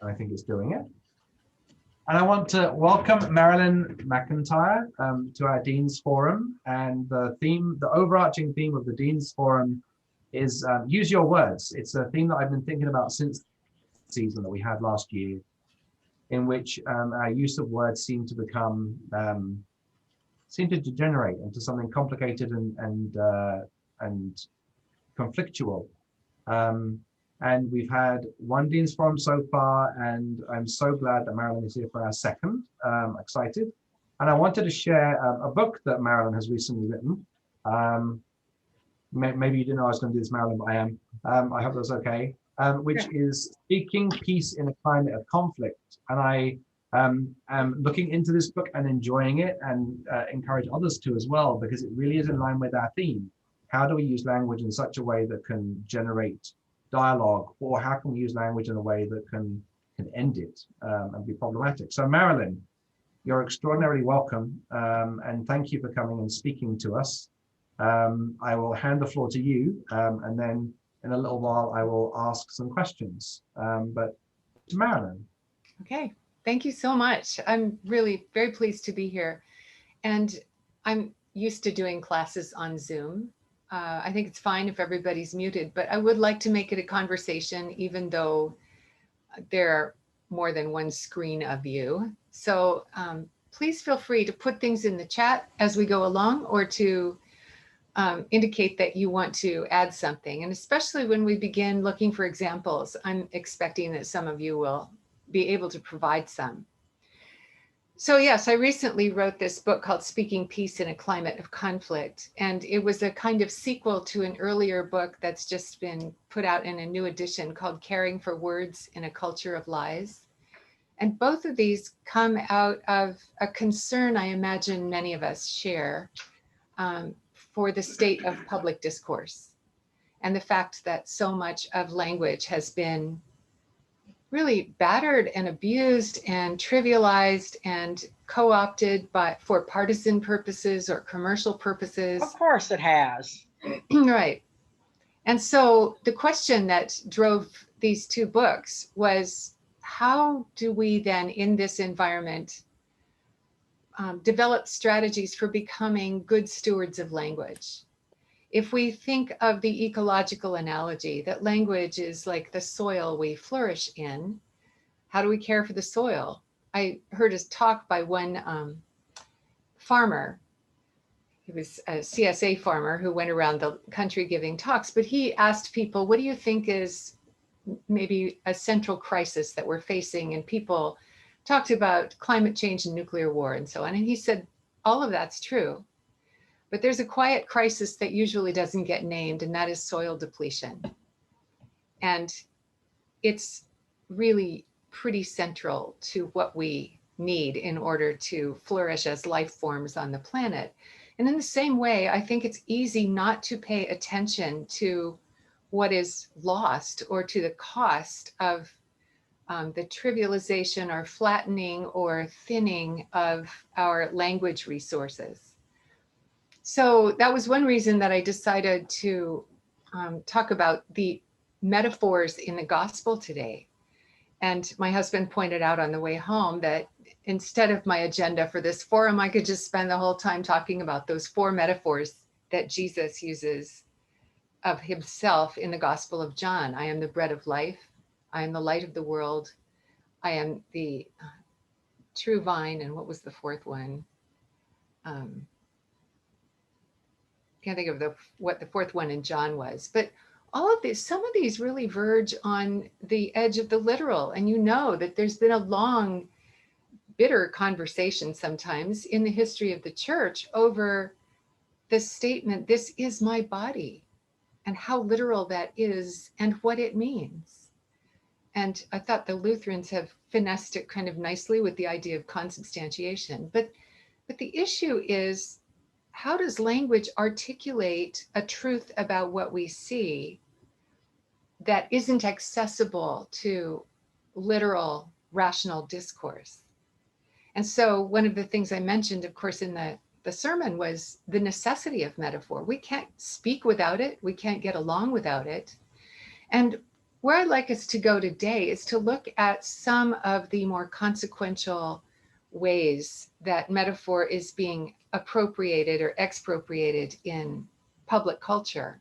I think it's doing it. And I want to welcome Marilyn McEntyre to our Dean's Forum. And the overarching theme of the Dean's Forum is use your words. It's a theme that I've been thinking about since the season that we had last year, in which our use of words seemed to degenerate into something complicated and conflictual. And we've had one Dean's Forum so far, and I'm so glad that Marilyn is here for our second. Excited. And I wanted to share a book that Marilyn has recently written. Maybe you didn't know I was going to do this, Marilyn, but I am. I hope that's okay. Which is Speaking Peace in a Climate of Conflict. And I am looking into this book and enjoying it, and encourage others to as well, because it really is in line with our theme. How do we use language in such a way that can generate dialogue, or how can we use language in a way that can end it and be problematic? So Marilyn, you're extraordinarily welcome, and thank you for coming and speaking to us. I will hand the floor to you, and then in a little while I will ask some questions. But to Marilyn. Okay, thank you so much. I'm really very pleased to be here, and I'm used to doing classes on Zoom. I think it's fine if everybody's muted, but I would like to make it a conversation, even though there are more than one screen of you. So please feel free to put things in the chat as we go along, or to indicate that you want to add something. And especially when we begin looking for examples, I'm expecting that some of you will be able to provide some. So yes, I recently wrote this book called Speaking Peace in a Climate of Conflict. And it was a kind of sequel to an earlier book that's just been put out in a new edition called Caring for Words in a Culture of Lies. And both of these come out of a concern I imagine many of us share for the state of public discourse, and the fact that so much of language has been really battered and abused and trivialized and co-opted for partisan purposes or commercial purposes. Of course it has. Right. And so the question that drove these two books was, how do we then in this environment develop strategies for becoming good stewards of language? If we think of the ecological analogy that language is like the soil we flourish in, how do we care for the soil? I heard a talk by one farmer. He was a CSA farmer who went around the country giving talks, but he asked people, what do you think is maybe a central crisis that we're facing? And people talked about climate change and nuclear war and so on. And he said, all of that's true. But there's a quiet crisis that usually doesn't get named, and that is soil depletion. And it's really pretty central to what we need in order to flourish as life forms on the planet. And in the same way, I think it's easy not to pay attention to what is lost or to the cost of the trivialization or flattening or thinning of our language resources. So that was one reason that I decided to talk about the metaphors in the gospel today. And my husband pointed out on the way home that instead of my agenda for this forum, I could just spend the whole time talking about those 4 metaphors that Jesus uses of himself in the Gospel of John. I am the bread of life. I am the light of the world. I am the true vine. And what was the 4th one? Can't think of what the 4th one in John was, but all of these, some of these really verge on the edge of the literal. And you know that there's been a long, bitter conversation sometimes in the history of the church over the statement, this is my body, and how literal that is and what it means. And I thought the Lutherans have finessed it kind of nicely with the idea of consubstantiation. But the issue is, how does language articulate a truth about what we see that isn't accessible to literal, rational discourse? And so one of the things I mentioned, of course, in the sermon was the necessity of metaphor. We can't speak without it. We can't get along without it. And Where I'd like us to go today is to look at some of the more consequential ways that metaphor is being appropriated or expropriated in public culture,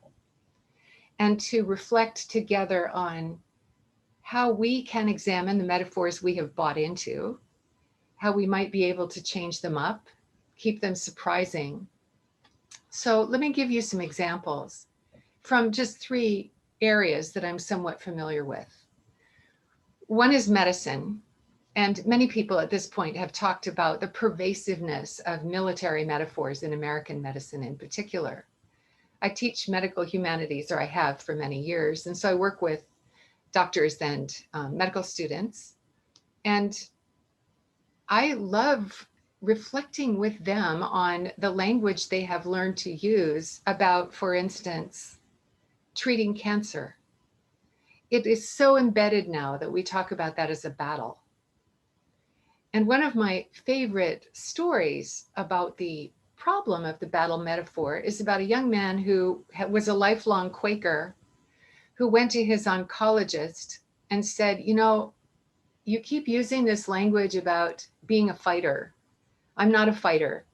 and to reflect together on how we can examine the metaphors we have bought into, how we might be able to change them up, keep them surprising. So let me give you some examples from just three areas that I'm somewhat familiar with. One is medicine. And many people at this point have talked about the pervasiveness of military metaphors in American medicine in particular. I teach medical humanities, or I have for many years. And so I work with doctors and medical students. And I love reflecting with them on the language they have learned to use about, for instance, treating cancer. It is so embedded now that we talk about that as a battle. And one of my favorite stories about the problem of the battle metaphor is about a young man who was a lifelong Quaker who went to his oncologist and said, you know, you keep using this language about being a fighter. I'm not a fighter.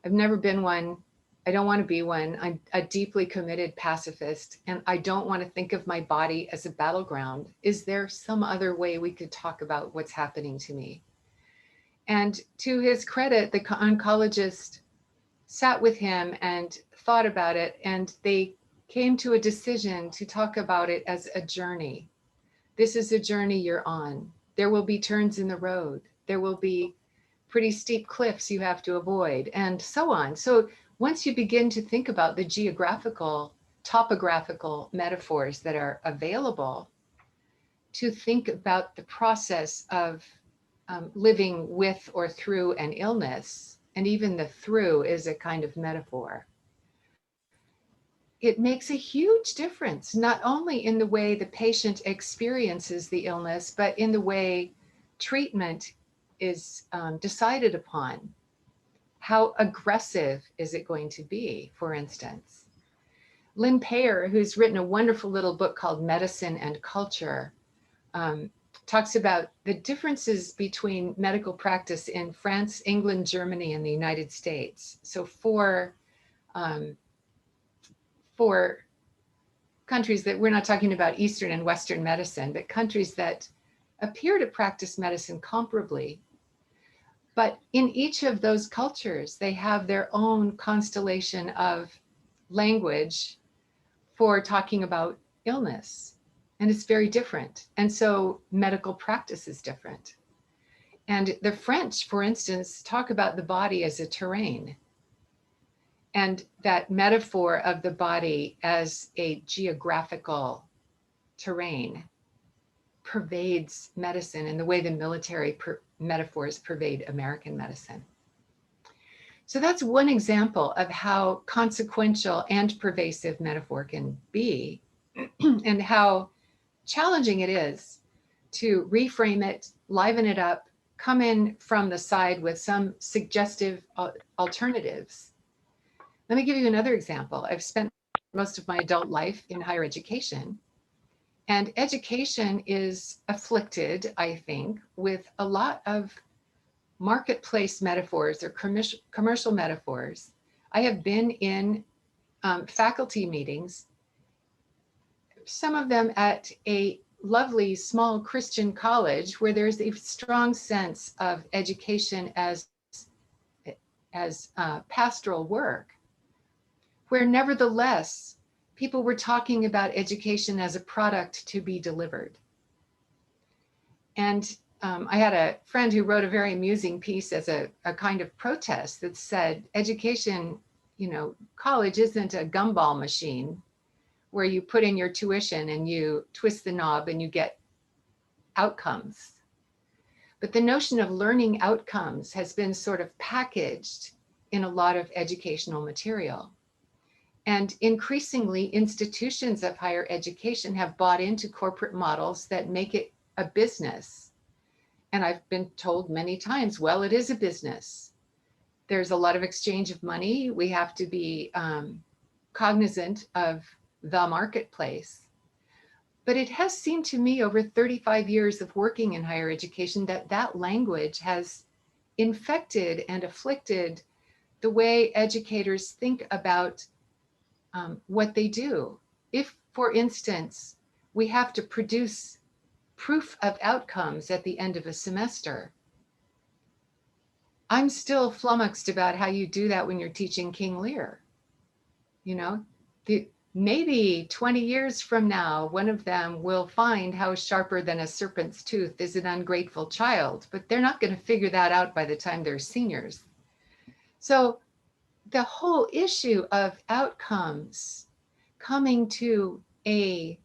I've never been one. I don't want to be one. I'm a deeply committed pacifist, and I don't want to think of my body as a battleground. Is there some other way we could talk about what's happening to me? And to his credit, the oncologist sat with him and thought about it, and they came to a decision to talk about it as a journey. This is a journey you're on. There will be turns in the road. There will be pretty steep cliffs you have to avoid, and so on. So once you begin to think about the geographical, topographical metaphors that are available, to think about the process of living with or through an illness, and even the through is a kind of metaphor. It makes a huge difference, not only in the way the patient experiences the illness, but in the way treatment is decided upon. How aggressive is it going to be, for instance? Lynn Payer, who's written a wonderful little book called Medicine and Culture, talks about the differences between medical practice in France, England, Germany, and the United States. So for countries that we're not talking about Eastern and Western medicine, but countries that appear to practice medicine comparably. But in each of those cultures, they have their own constellation of language for talking about illness. And it's very different. And so medical practice is different. And the French, for instance, talk about the body as a terrain. And that metaphor of the body as a geographical terrain pervades medicine in the way the military metaphors pervade American medicine. So that's one example of how consequential and pervasive metaphor can be, and how challenging it is to reframe it, liven it up, come in from the side with some suggestive alternatives. Let me give you another example. I've spent most of my adult life in higher education, and education is afflicted, I think, with a lot of marketplace metaphors or commercial metaphors. I have been in faculty meetings, some of them at a lovely small Christian college where there's a strong sense of education as pastoral work, where nevertheless people were talking about education as a product to be delivered. And I had a friend who wrote a very amusing piece as a kind of protest that said, education, college isn't a gumball machine where you put in your tuition and you twist the knob and you get outcomes. But the notion of learning outcomes has been sort of packaged in a lot of educational material. And increasingly, institutions of higher education have bought into corporate models that make it a business. And I've been told many times, well, it is a business. There's a lot of exchange of money. We have to be cognizant of the marketplace. But it has seemed to me over 35 years of working in higher education that that language has infected and afflicted the way educators think about what they do. If, for instance, we have to produce proof of outcomes at the end of a semester, I'm still flummoxed about how you do that when you're teaching King Lear. You know, maybe 20 years from now, one of them will find how sharper than a serpent's tooth is an ungrateful child, but they're not going to figure that out by the time they're seniors. So the whole issue of outcomes coming to a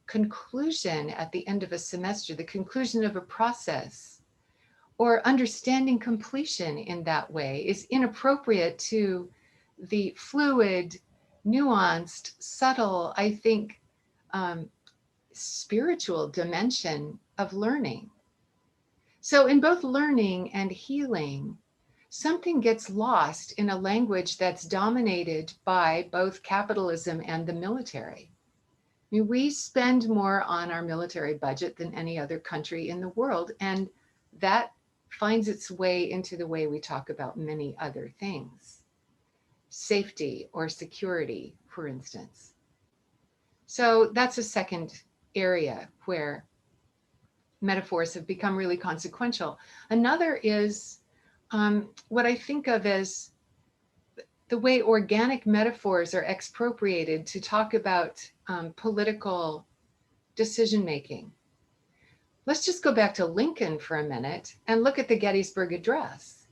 conclusion at the end of a semester, the conclusion of a process, or understanding completion in that way is inappropriate to the fluid, nuanced, subtle, I think, spiritual dimension of learning. So in both learning and healing, something gets lost in a language that's dominated by both capitalism and the military. I mean, we spend more on our military budget than any other country in the world, and that finds its way into the way we talk about many other things. Safety or security, for instance. So that's a second area where metaphors have become really consequential. Another is what I think of as the way organic metaphors are expropriated to talk about political decision making. Let's just go back to Lincoln for a minute and look at the Gettysburg Address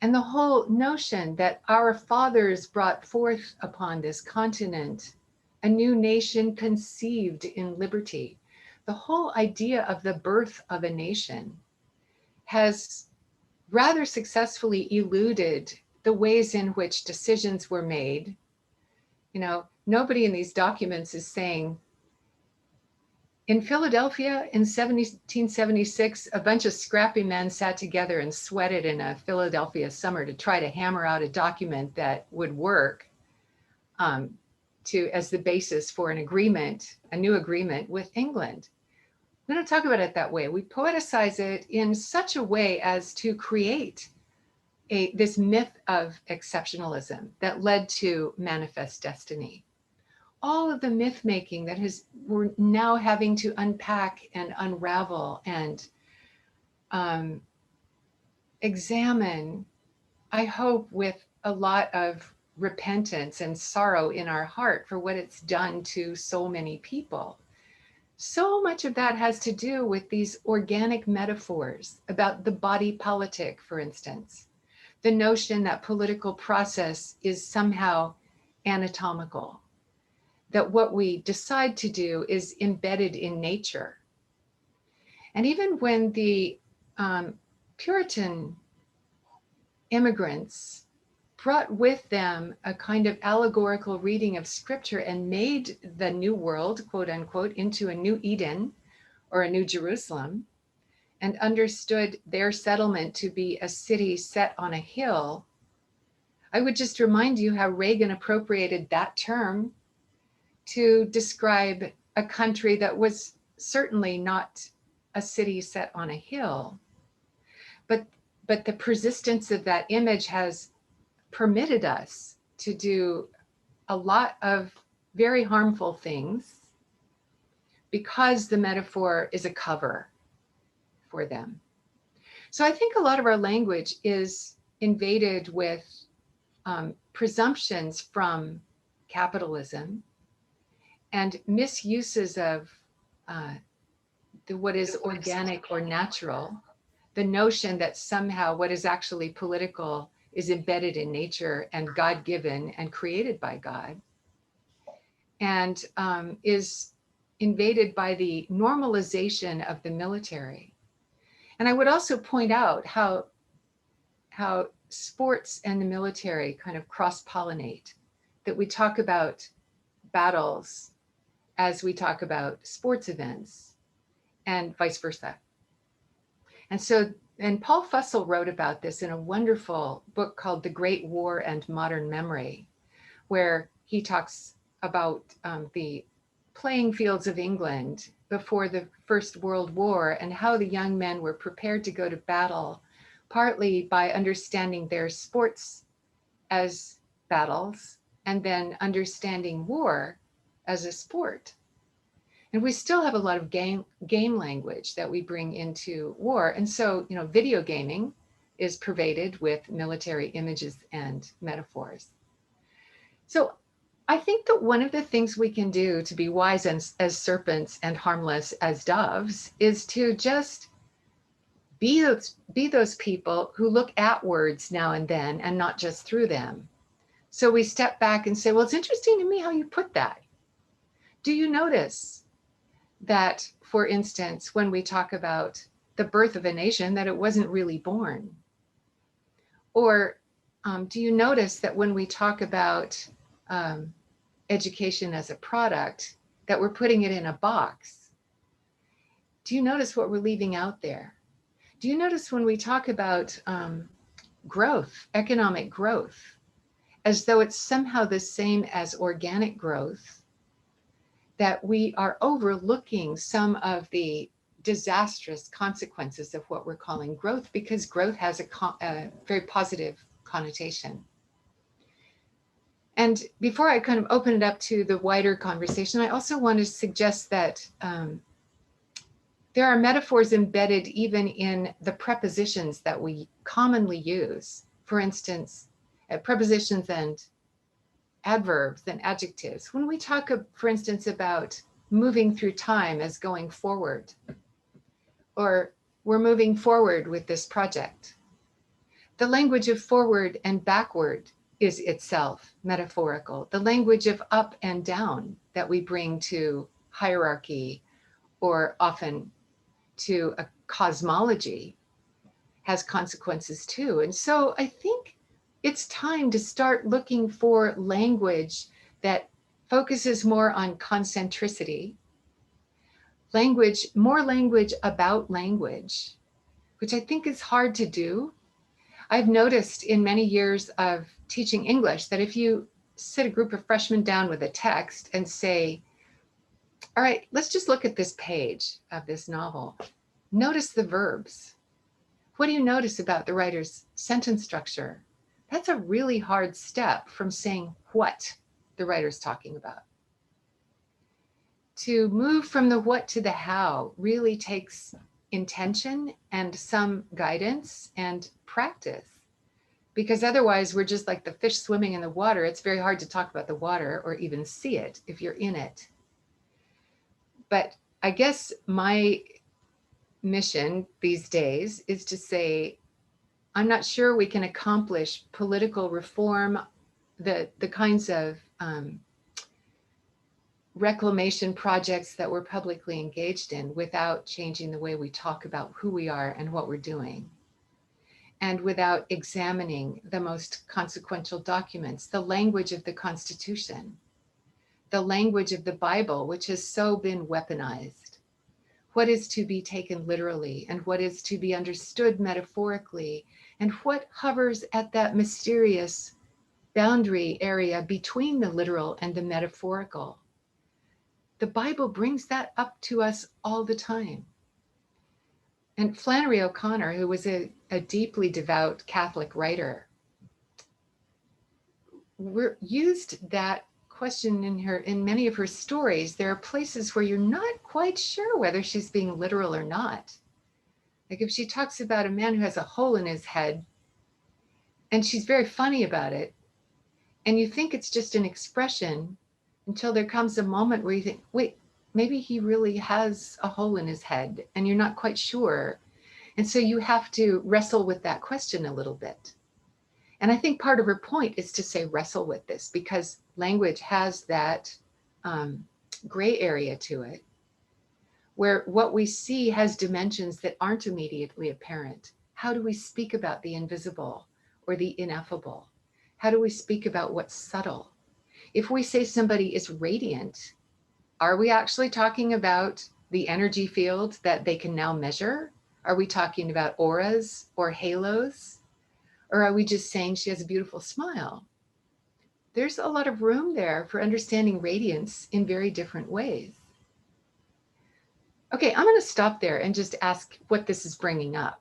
and the whole notion that our fathers brought forth upon this continent a new nation conceived in liberty. The whole idea of the birth of a nation has rather successfully eluded the ways in which decisions were made. You know, nobody in these documents is saying, in Philadelphia in 1776, a bunch of scrappy men sat together and sweated in a Philadelphia summer to try to hammer out a document that would work as the basis for an agreement, a new agreement with England. We don't talk about it that way. We poeticize it in such a way as to create this myth of exceptionalism that led to manifest destiny. All of the myth making that we're now having to unpack and unravel and examine, I hope with a lot of repentance and sorrow in our heart for what it's done to so many people. So much of that has to do with these organic metaphors about the body politic, for instance, the notion that political process is somehow anatomical, that what we decide to do is embedded in nature. And even when the Puritan immigrants brought with them a kind of allegorical reading of scripture and made the new world, quote unquote, into a new Eden or a new Jerusalem, and understood their settlement to be a city set on a hill, I would just remind you how Reagan appropriated that term to describe a country that was certainly not a city set on a hill. But the persistence of that image has permitted us to do a lot of very harmful things because the metaphor is a cover for them. So I think a lot of our language is invaded with presumptions from capitalism and misuses of what is organic or natural, the notion that somehow what is actually political is embedded in nature and God-given and created by God, and is invaded by the normalization of the military. And I would also point out how sports and the military kind of cross-pollinate, that we talk about battles as we talk about sports events and vice versa. And Paul Fussell wrote about this in a wonderful book called The Great War and Modern Memory, where he talks about the playing fields of England before the First World War and how the young men were prepared to go to battle, partly by understanding their sports as battles and then understanding war as a sport. And we still have a lot of game language that we bring into war. And so, video gaming is pervaded with military images and metaphors. So I think that one of the things we can do to be wise as serpents and harmless as doves is to just be those people who look at words now and then and not just through them. So we step back and say, well, it's interesting to me how you put that. Do you notice that, for instance, when we talk about the birth of a nation, that it wasn't really born? Or do you notice that when we talk about education as a product, that we're putting it in a box? Do you notice what we're leaving out there? Do you notice when we talk about growth, economic growth, as though it's somehow the same as organic growth, that we are overlooking some of the disastrous consequences of what we're calling growth, because growth has a very positive connotation. And before I kind of open it up to the wider conversation, I also want to suggest that there are metaphors embedded even in the prepositions that we commonly use. For instance, prepositions and adverbs and adjectives. When we talk, for instance, about moving through time as going forward, or we're moving forward with this project, the language of forward and backward is itself metaphorical. The language of up and down that we bring to hierarchy or often to a cosmology has consequences too. And so I think it's time to start looking for language that focuses more on concentricity, more language about language, which I think is hard to do. I've noticed in many years of teaching English that if you sit a group of freshmen down with a text and say, all right, let's just look at this page of this novel. Notice the verbs. What do you notice about the writer's sentence structure? That's a really hard step from saying what the writer's talking about. To move from the what to the how really takes intention and some guidance and practice, because otherwise we're just like the fish swimming in the water. It's very hard to talk about the water or even see it if you're in it. But I guess my mission these days is to say, I'm not sure we can accomplish political reform, the kinds of reclamation projects that we're publicly engaged in, without changing the way we talk about who we are and what we're doing, and without examining the most consequential documents, the language of the Constitution, the language of the Bible, which has so been weaponized. What is to be taken literally and what is to be understood metaphorically, and what hovers at that mysterious boundary area between the literal and the metaphorical. The Bible brings that up to us all the time. And Flannery O'Connor, who was a deeply devout Catholic writer, used that question in many of her stories. There are places where you're not quite sure whether she's being literal or not. Like if she talks about a man who has a hole in his head, and she's very funny about it, and you think it's just an expression until there comes a moment where you think, wait, maybe he really has a hole in his head, and you're not quite sure. And so you have to wrestle with that question a little bit. And I think part of her point is to say wrestle with this, because language has that gray area to it, where what we see has dimensions that aren't immediately apparent. How do we speak about the invisible or the ineffable? How do we speak about what's subtle? If we say somebody is radiant, are we actually talking about the energy field that they can now measure? Are we talking about auras or halos? Or are we just saying she has a beautiful smile? there's a lot of room there for understanding radiance in very different ways. Okay, I'm going to stop there and just ask what this is bringing up.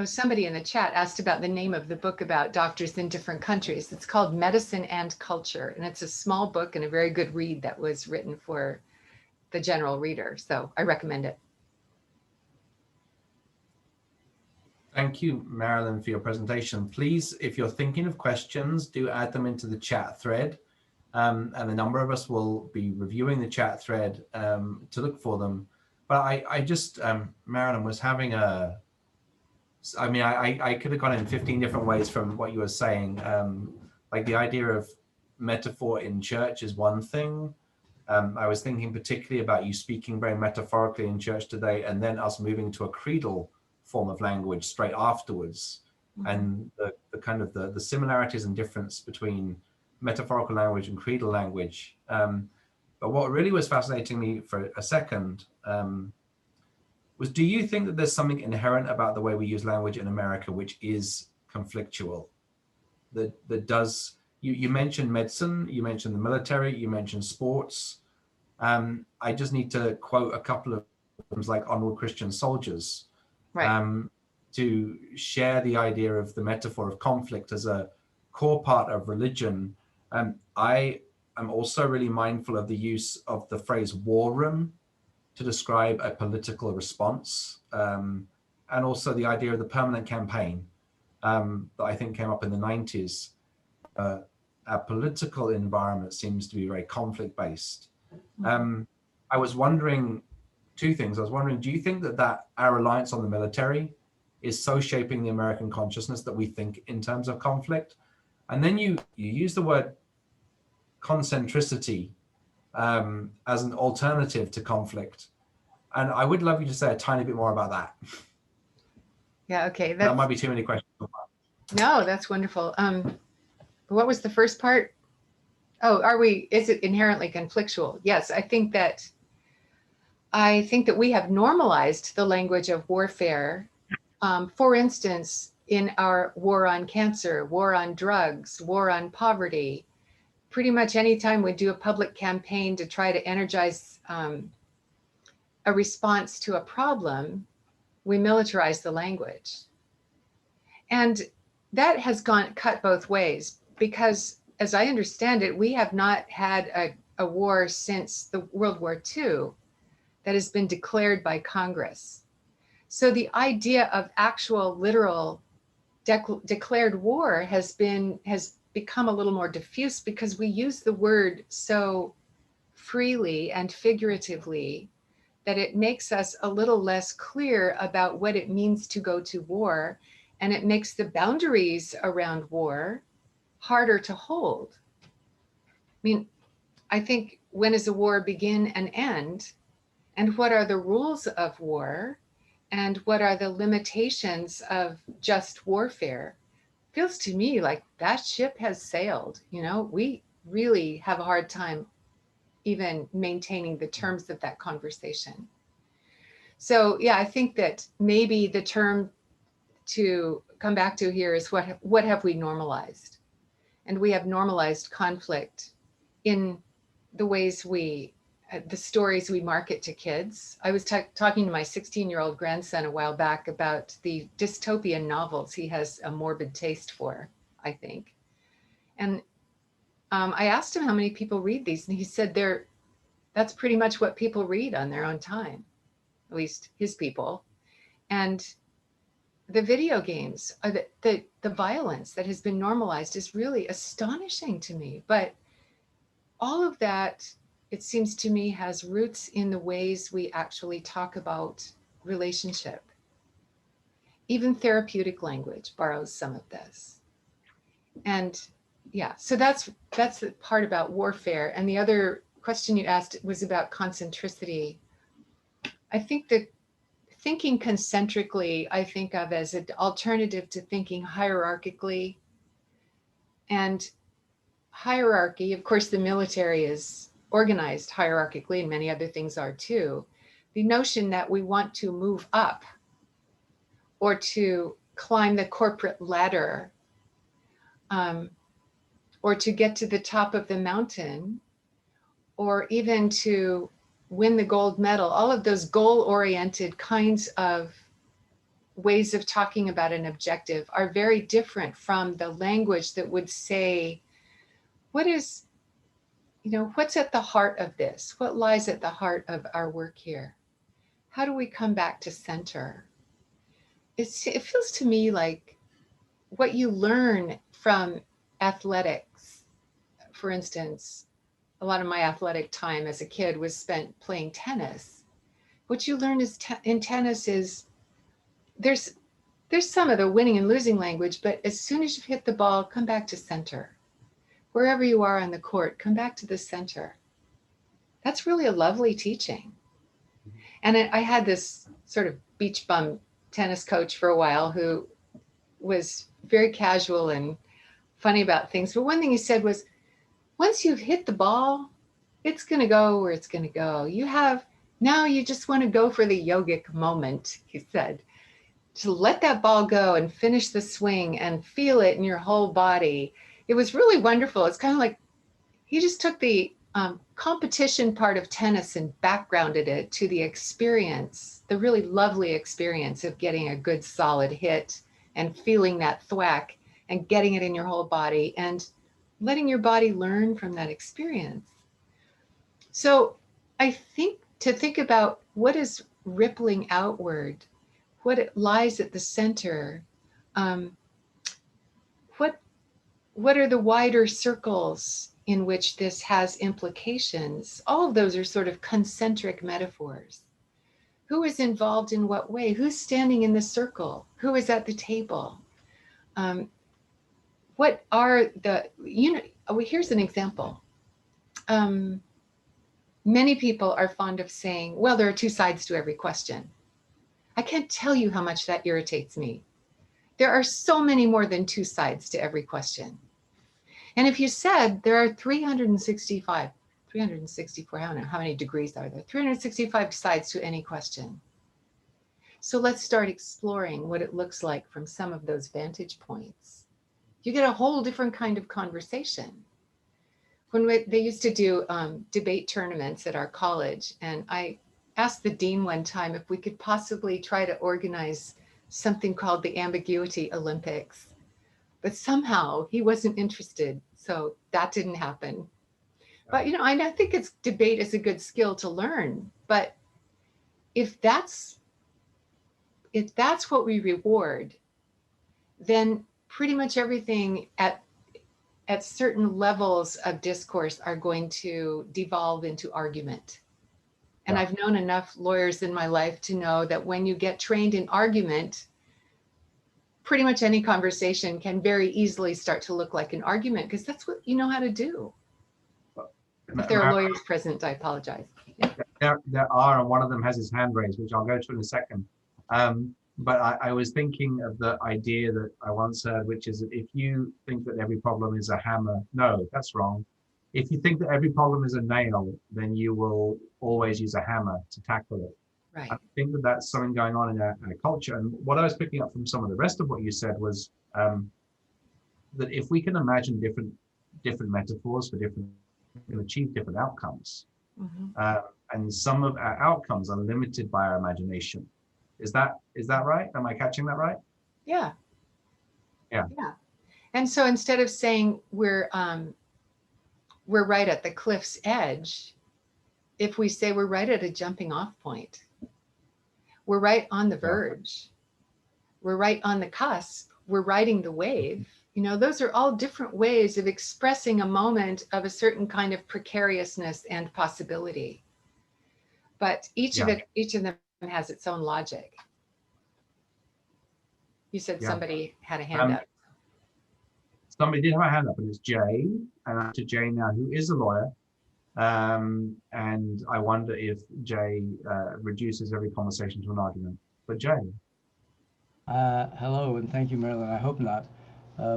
Somebody in the chat asked about the name of the book about doctors in different countries. It's called Medicine and Culture, and it's a small book and a very good read that was written for the general reader. So I recommend it. Thank you, Marilyn, for your presentation. Please, if you're thinking of questions, do add them into the chat thread. And a number of us will be reviewing the chat thread to look for them. But I just, Marilyn was having a, I mean, I could have gone in 15 different ways from what you were saying. Like the idea of metaphor in church is one thing. I was thinking particularly about you speaking very metaphorically in church today, and then us moving to a creedal form of language straight afterwards. Mm-hmm. And the kind of the similarities and difference between metaphorical language and creedal language. But what really was fascinating me for a second was, do you think that there's something inherent about the way we use language in America which is conflictual? That does, you mentioned medicine, you mentioned the military, you mentioned sports. I just need to quote a couple of films like Onward Christian Soldiers, right, to share the idea of the metaphor of conflict as a core part of religion. I am also really mindful of the use of the phrase war room to describe a political response, and also the idea of the permanent campaign that I think came up in the 90s. Our political environment seems to be very conflict-based. I was wondering two things. I was wondering, do you think that our reliance on the military is so shaping the American consciousness that we think in terms of conflict? And then you use the word concentricity as an alternative to conflict. And I would love you to say a tiny bit more about that. Yeah, okay. That might be too many questions. No, that's wonderful. What was the first part? Oh, is it inherently conflictual? Yes, I think that we have normalized the language of warfare. For instance, in our war on cancer, war on drugs, war on poverty, pretty much anytime we do a public campaign to try to energize a response to a problem, we militarize the language. And that has cut both ways, because as I understand it, we have not had a war since the World War II that has been declared by Congress. So the idea of actual literal declared war has become a little more diffuse, because we use the word so freely and figuratively that it makes us a little less clear about what it means to go to war, and it makes the boundaries around war harder to hold. I mean, I think, when does a war begin and end? And what are the rules of war? And what are the limitations of just warfare? Feels to me like that ship has sailed. You know, we really have a hard time even maintaining the terms of that conversation. So yeah, I think that maybe the term to come back to here is what have we normalized? And we have normalized conflict in the ways the stories we market to kids. I was talking to my 16-year-old grandson a while back about the dystopian novels he has a morbid taste for, I think. And I asked him how many people read these, and he said that's pretty much what people read on their own time, at least his people. And the video games, the violence that has been normalized is really astonishing to me. But all of that, it seems to me, has roots in the ways we actually talk about relationship. Even therapeutic language borrows some of this. And yeah, so that's the part about warfare. And the other question you asked was about concentricity. I think that thinking concentrically, I think of as an alternative to thinking hierarchically. And hierarchy, of course, the military is organized hierarchically, and many other things are too. The notion that we want to move up or to climb the corporate ladder or to get to the top of the mountain, or even to win the gold medal, all of those goal-oriented kinds of ways of talking about an objective are very different from the language that would say, what is, what's at the heart of this? What lies at the heart of our work here? How do we come back to center? It feels to me like what you learn from athletics, for instance, a lot of my athletic time as a kid was spent playing tennis. What you learn in tennis is there's some of the winning and losing language, but as soon as you've hit the ball, come back to center. Wherever you are on the court, come back to the center. That's really a lovely teaching. And I had this sort of beach bum tennis coach for a while who was very casual and funny about things. But one thing he said was, once you've hit the ball, it's going to go where it's going to go. Now you just want to go for the yogic moment, he said. To let that ball go and finish the swing and feel it in your whole body. It was really wonderful. It's kind of like he just took the competition part of tennis and backgrounded it to the experience, the really lovely experience of getting a good solid hit and feeling that thwack and getting it in your whole body and letting your body learn from that experience. So I think to think about what is rippling outward, what it lies at the center, what are the wider circles in which this has implications? All of those are sort of concentric metaphors. Who is involved in what way? Who's standing in the circle? Who is at the table? What are the, here's an example. Many people are fond of saying, well, there are two sides to every question. I can't tell you how much that irritates me. There are so many more than two sides to every question. And if you said there are 364, I don't know how many degrees are there, 365 sides to any question. So let's start exploring what it looks like from some of those vantage points. You get a whole different kind of conversation. When they used to do debate tournaments at our college, and I asked the dean one time if we could possibly try to organize something called the Ambiguity Olympics. But somehow he wasn't interested, so that didn't happen. But I think debate is a good skill to learn. But if that's what we reward, then pretty much everything at certain levels of discourse are going to devolve into argument. And I've known enough lawyers in my life to know that when you get trained in argument, pretty much any conversation can very easily start to look like an argument, because that's what you know how to do. If there are lawyers present, I apologize. Yeah. There are, and one of them has his hand raised, which I'll go to in a second. But I was thinking of the idea that I once heard, which is that if you think that every problem is a hammer, no, that's wrong. If you think that every problem is a nail, then you will always use a hammer to tackle it. Right. I think that that's something going on in our culture. And what I was picking up from some of the rest of what you said was that if we can imagine different metaphors for different, we can achieve different outcomes. Mm-hmm. And some of our outcomes are limited by our imagination. Is that right? Am I catching that right? Yeah. Yeah. Yeah. And so instead of saying we're right at the cliff's edge, if we say we're right at a jumping off point, we're right on the verge, we're right on the cusp, we're riding the wave, those are all different ways of expressing a moment of a certain kind of precariousness and possibility. But each of them has its own logic. You said somebody had a hand up. Somebody did have a hand up, and it's Jay. And to Jay now, who is a lawyer. And I wonder if Jay reduces every conversation to an argument. But Jay. Hello, and thank you, Marilyn. I hope not.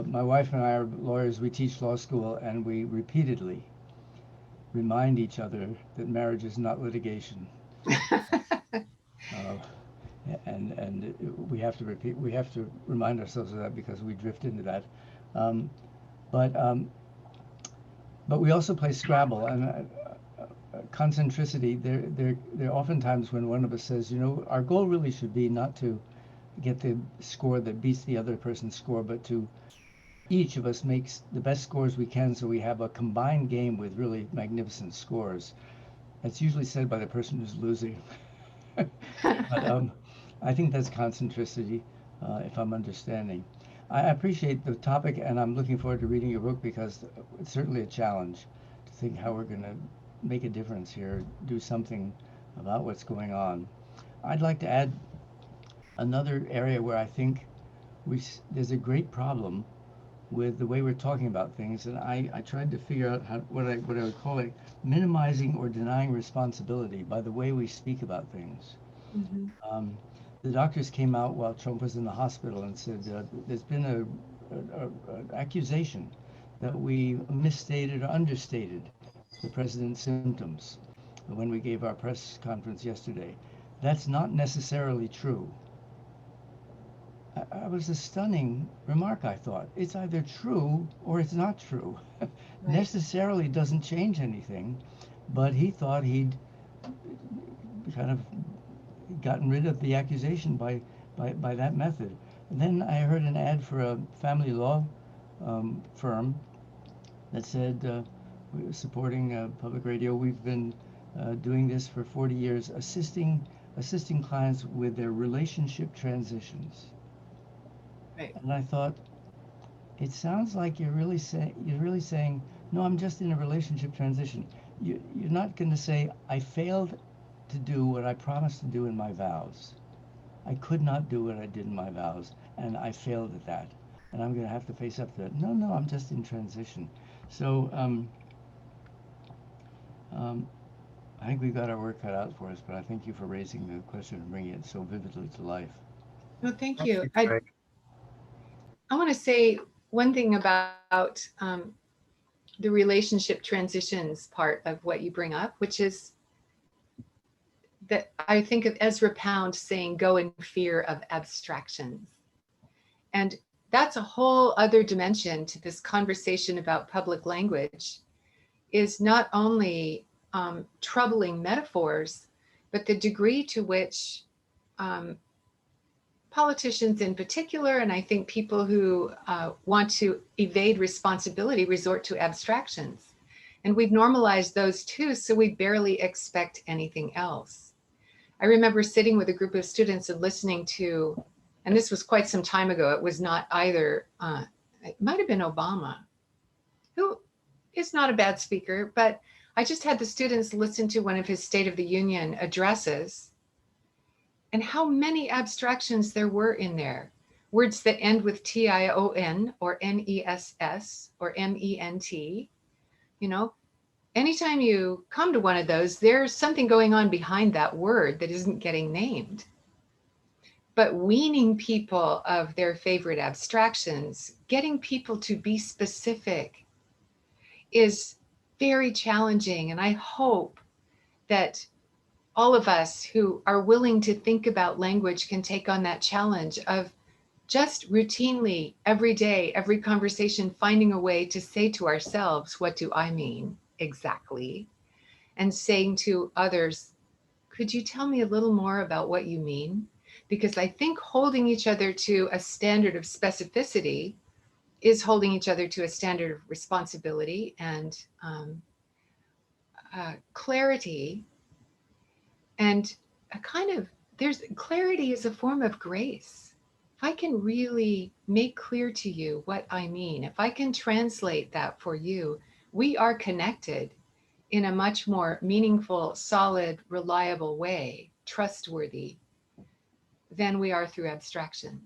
My wife and I are lawyers. We teach law school, and we repeatedly remind each other that marriage is not litigation. And we have to remind ourselves of that because we drift into that. But we also play Scrabble, and concentricity. There are often times when one of us says, our goal really should be not to get the score that beats the other person's score, but to each of us makes the best scores we can, so we have a combined game with really magnificent scores. That's usually said by the person who's losing. But I think that's concentricity, if I'm understanding. I appreciate the topic, and I'm looking forward to reading your book, because it's certainly a challenge to think how we're going to make a difference here, do something about what's going on. I'd like to add another area where I think there's a great problem with the way we're talking about things, and I tried to figure out what I would call it minimizing or denying responsibility by the way we speak about things. Mm-hmm. The doctors came out while Trump was in the hospital and said there's been an accusation that we misstated or understated the president's symptoms when we gave our press conference yesterday. That's not necessarily true. It was a stunning remark, I thought. It's either true or it's not true. Right. Necessarily doesn't change anything, but he thought he'd kind of gotten rid of the accusation by that method. And then I heard an ad for a family law firm that said, we're supporting public radio. We've been doing this for 40 years, assisting clients with their relationship transitions. Right. And I thought, it sounds like you're really saying, no, I'm just in a relationship transition. You're not going to say, I failed to do what I promised to do in my vows. I could not do what I did in my vows, and I failed at that. And I'm going to have to face up to it. No, I'm just in transition. So I think we've got our work cut out for us, but I thank you for raising the question and bringing it so vividly to life. Well, thank you. I want to say one thing about the relationship transitions part of what you bring up, which is that I think of Ezra Pound saying, go in fear of abstractions. And that's a whole other dimension to this conversation about public language, is not only troubling metaphors, but the degree to which politicians in particular, and I think people who want to evade responsibility, resort to abstractions. And we've normalized those too, so we barely expect anything else. I remember sitting with a group of students and listening to, and this was quite some time ago, it was not either, it might have been Obama, who is not a bad speaker, but I just had the students listen to one of his State of the Union addresses, and how many abstractions there were in there. Words that end with T-I-O-N or N-E-S-S or M-E-N-T. Anytime you come to one of those, there's something going on behind that word that isn't getting named. But weaning people of their favorite abstractions, getting people to be specific, is very challenging. And I hope that all of us who are willing to think about language can take on that challenge of just routinely, every day, every conversation, finding a way to say to ourselves, what do I mean exactly? And saying to others, could you tell me a little more about what you mean? Because I think holding each other to a standard of specificity is holding each other to a standard of responsibility and clarity. And clarity is a form of grace. If I can really make clear to you what I mean, if I can translate that for you, we are connected in a much more meaningful, solid, reliable way, trustworthy, than we are through abstractions.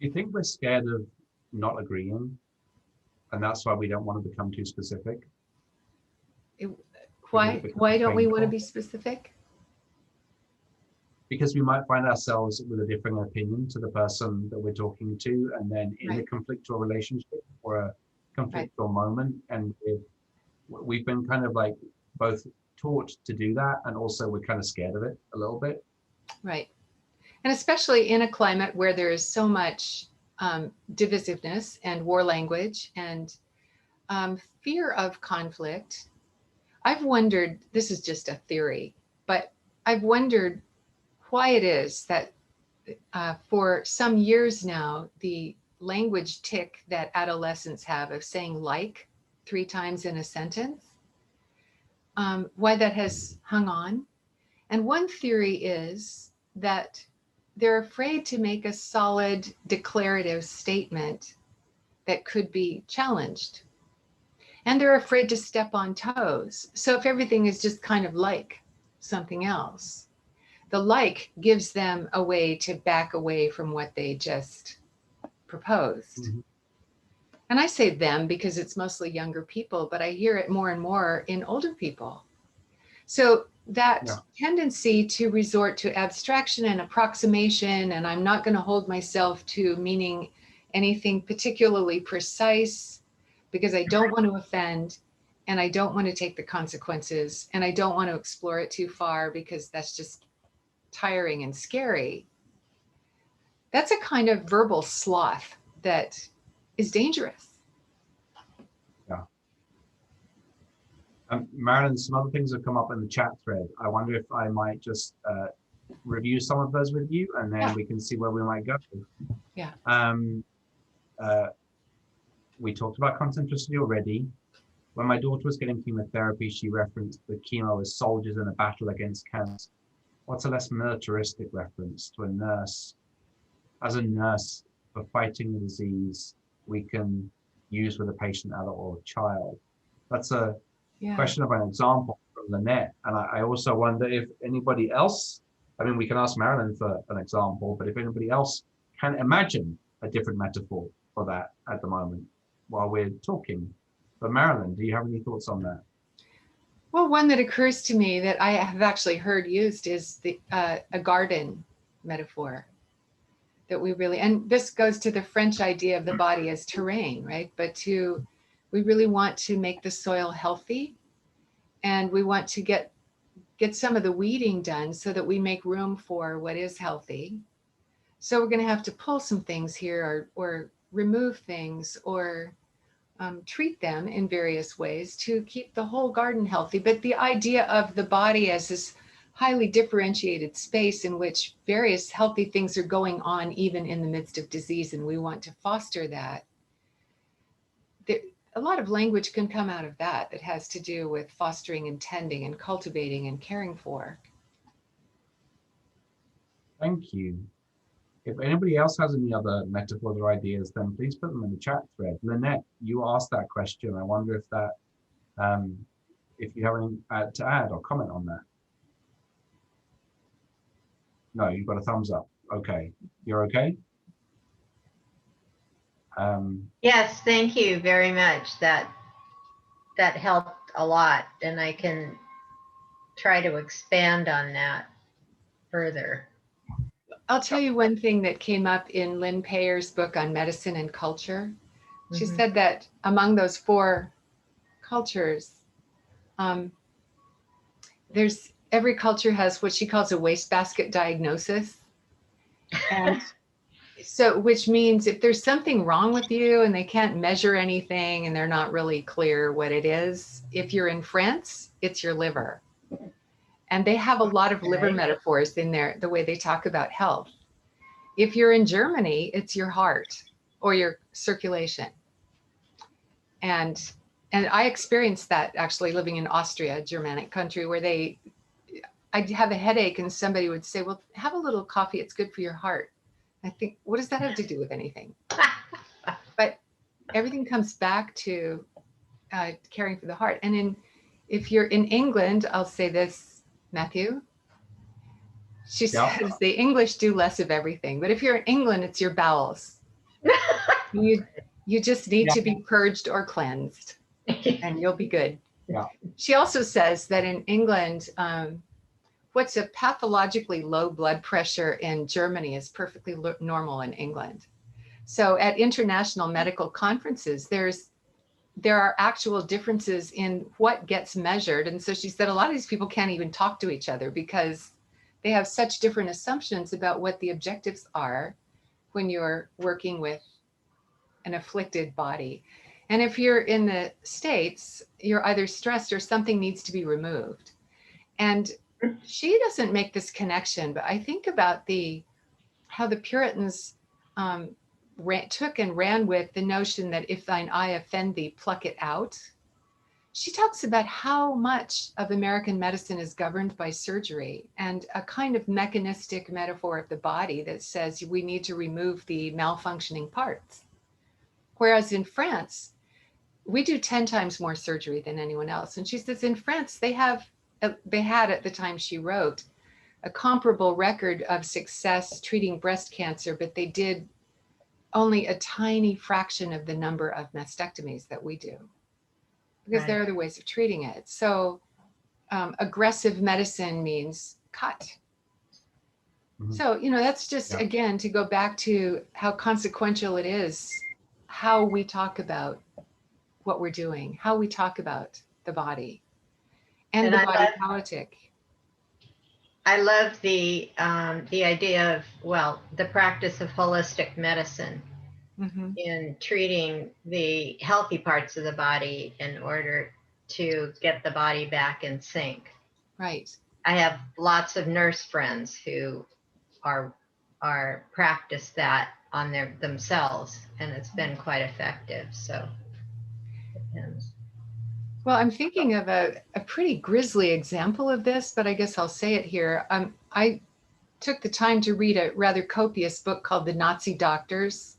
Do you think we're scared of not agreeing? And that's why we don't want to become too specific? Why don't we want to be specific? Because we might find ourselves with a different opinion to the person that we're talking to, and then in a conflictual relationship or a conflictual moment, and we've been kind of like both taught to do that, and also we're kind of scared of it a little bit. Right. And especially in a climate where there is so much divisiveness and war language and fear of conflict. I've wondered, this is just a theory, but I've wondered why it is that for some years now, the language tic that adolescents have of saying like 3 times in a sentence, why that has hung on. And one theory is that they're afraid to make a solid declarative statement that could be challenged. And they're afraid to step on toes. So if everything is just kind of like something else, the like gives them a way to back away from what they just proposed. Mhm. And I say them because it's mostly younger people, but I hear it more and more in older people. So that tendency to resort to abstraction and approximation, and I'm not going to hold myself to meaning anything particularly precise because I don't want to offend and I don't want to take the consequences and I don't want to explore it too far because that's just tiring and scary. That's a kind of verbal sloth that is dangerous. Yeah. Marilyn, some other things have come up in the chat thread. I wonder if I might just review some of those with you, and then we can see where we might go. Yeah. We talked about concentricity already. When my daughter was getting chemotherapy, she referenced the chemo as soldiers in a battle against cancer. What's a less militaristic reference to a nurse? As a nurse for fighting the disease, we can use with a patient, adult, or child. That's a question of an example from Lynette. And I also wonder if anybody else, I mean, we can ask Marilyn for an example, but if anybody else can imagine a different metaphor for that at the moment while we're talking. But Marilyn, do you have any thoughts on that? Well, one that occurs to me that I have actually heard used is the a garden metaphor that we really, and this goes to the French idea of the body as terrain, right? But we really want to make the soil healthy, and we want to get some of the weeding done so that we make room for what is healthy. So we're going to have to pull some things here or remove things or treat them in various ways to keep the whole garden healthy. But the idea of the body as this highly differentiated space in which various healthy things are going on, even in the midst of disease, and we want to foster that. A lot of language can come out of that that has to do with fostering and tending and cultivating and caring for. Thank you. If anybody else has any other metaphors or ideas, then please put them in the chat thread. Lynette, you asked that question. I wonder if that, if you have anything to add or comment on that. No, you've got a thumbs up. Okay, you're okay? Yes, thank you very much. That helped a lot, and I can try to expand on that further. I'll tell you one thing that came up in Lynn Payer's book on medicine and culture. She said that among those 4 cultures, every culture has what she calls a wastebasket diagnosis. And so, which means if there's something wrong with you and they can't measure anything and they're not really clear what it is, if you're in France, it's your liver. And they have a lot of liver metaphors in there, the way they talk about health. If you're in Germany, it's your heart or your circulation. And I experienced that actually living in Austria, a Germanic country, where I'd have a headache and somebody would say, well, have a little coffee, it's good for your heart. I think, what does that have to do with anything? But everything comes back to caring for the heart. And if you're in England, I'll say this, Matthew, she says the English do less of everything, but if you're in England, it's your bowels. You just need to be purged or cleansed and you'll be good. Yeah. She also says that in England, what's a pathologically low blood pressure in Germany is perfectly normal in England. So at international medical conferences, there are actual differences in what gets measured. And so she said a lot of these people can't even talk to each other because they have such different assumptions about what the objectives are when you're working with an afflicted body. And if you're in the States, you're either stressed or something needs to be removed. And she doesn't make this connection, but I think about how the Puritans took and ran with the notion that if thine eye offend thee, pluck it out. She talks about how much of American medicine is governed by surgery and a kind of mechanistic metaphor of the body that says we need to remove the malfunctioning parts. Whereas in France, we do 10 times more surgery than anyone else. And she says in France, they had at the time she wrote a comparable record of success treating breast cancer, but they did only a tiny fraction of the number of mastectomies that we do, because there are other ways of treating it. So aggressive medicine means cut. Mm-hmm. So, that's just, again, to go back to how consequential it is, how we talk about what we're doing, how we talk about the body and the body politic. I love the idea of, the practice of holistic medicine in treating the healthy parts of the body in order to get the body back in sync. Right. I have lots of nurse friends who are practice that on themselves, and it's been quite effective. So depends. Well, I'm thinking of a pretty grisly example of this, but I guess I'll say it here. I took the time to read a rather copious book called The Nazi Doctors,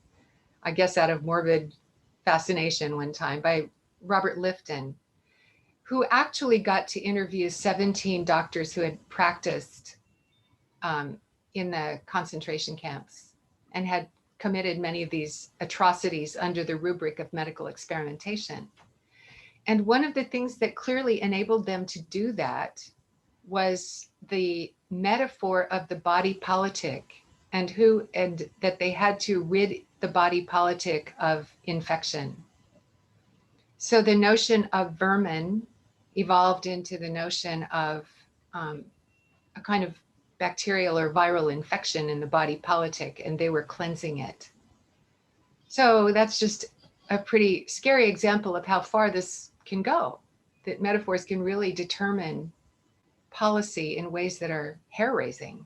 I guess out of morbid fascination one time, by Robert Lifton, who actually got to interview 17 doctors who had practiced in the concentration camps and had committed many of these atrocities under the rubric of medical experimentation. And one of the things that clearly enabled them to do that was the metaphor of the body politic and that they had to rid the body politic of infection. So the notion of vermin evolved into the notion of a kind of bacterial or viral infection in the body politic, and they were cleansing it. So that's just a pretty scary example of how far this can go, that metaphors can really determine policy in ways that are hair-raising.